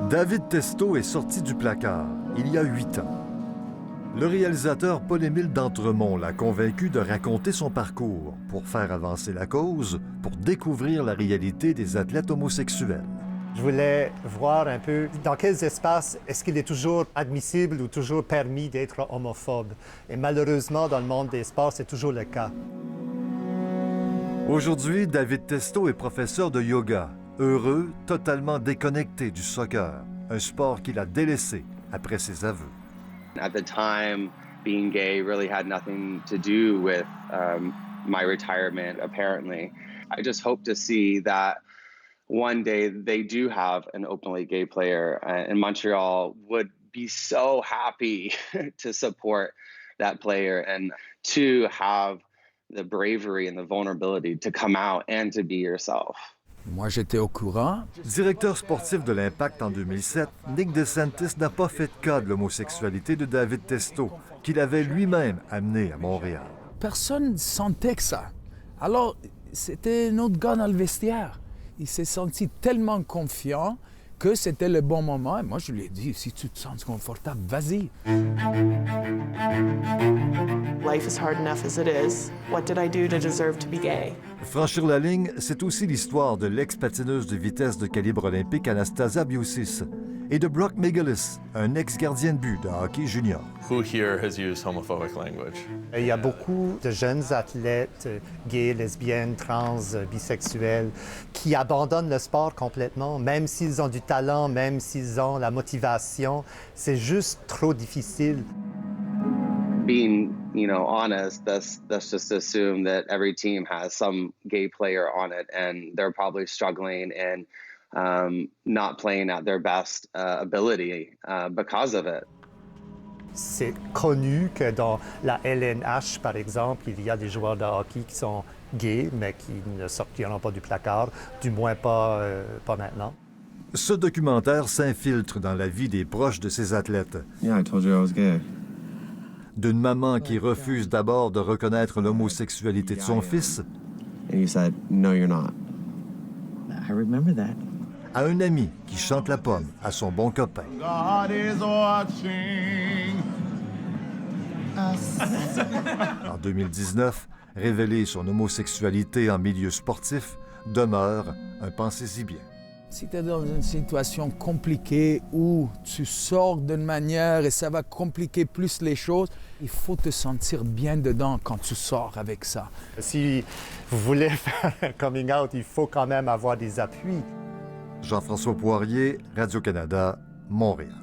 David Testo est sorti du placard il y a 8 ans. Le réalisateur Paul-Émile d'Entremont l'a convaincu de raconter son parcours pour faire avancer la cause, pour découvrir la réalité des athlètes homosexuels. Je voulais voir un peu dans quels espaces est-ce qu'il est toujours admissible ou toujours permis d'être homophobe. Et malheureusement, dans le monde des sports, c'est toujours le cas. Aujourd'hui, David Testo est professeur de yoga, heureux, totalement déconnecté du soccer, un sport qu'il a délaissé après ses aveux. At the time, being gay really had nothing to do with my retirement, apparently. I just hope to see that one day they do have an openly gay player, and Montreal would be so happy to support that player and to have the bravery and the vulnerability to come out and to be yourself. Moi, j'étais au courant. Directeur sportif de l'Impact en 2007, Nick DeSantis n'a pas fait cas de l'homosexualité de David Testo, qu'il avait lui-même amené à Montréal. Personne ne sentait que ça. Alors, c'était notre gars dans le vestiaire. Il s'est senti tellement confiant que c'était le bon moment. Et moi, je lui ai dit, si tu te sens confortable, vas-y. Life is hard enough as it is. What did I do to deserve to be gay? Franchir la ligne, c'est aussi l'histoire de l'ex-patineuse de vitesse de calibre olympique Anastasia Biousis et de Brock Megalis, un ex-gardien de but de hockey junior. Who here has used homophobic language? Il y a beaucoup de jeunes athlètes gays, lesbiennes, trans, bisexuels qui abandonnent le sport complètement, même s'ils ont du talent, même s'ils ont la motivation. C'est juste trop difficile. Being, honest, let's just assume that every team has some gay player on it, and they're probably struggling and not playing at their best ability because of it. C'est connu que dans la LNH, par exemple, il y a des joueurs de hockey qui sont gays, mais qui ne sortiront pas du placard, du moins pas maintenant. Ce documentaire s'infiltre dans la vie des proches de ces athlètes. Yeah, I told you I was gay. D'une maman qui refuse d'abord de reconnaître l'homosexualité de son fils, And you said, no, you're not. I remember that. à un ami qui chante la pomme à son bon copain. God is watching us. En 2019, révéler son homosexualité en milieu sportif demeure un pensez-y bien. Si tu es dans une situation compliquée où tu sors d'une manière et ça va compliquer plus les choses, il faut te sentir bien dedans quand tu sors avec ça. Si vous voulez faire un coming out, il faut quand même avoir des appuis. Jean-François Poirier, Radio-Canada, Montréal.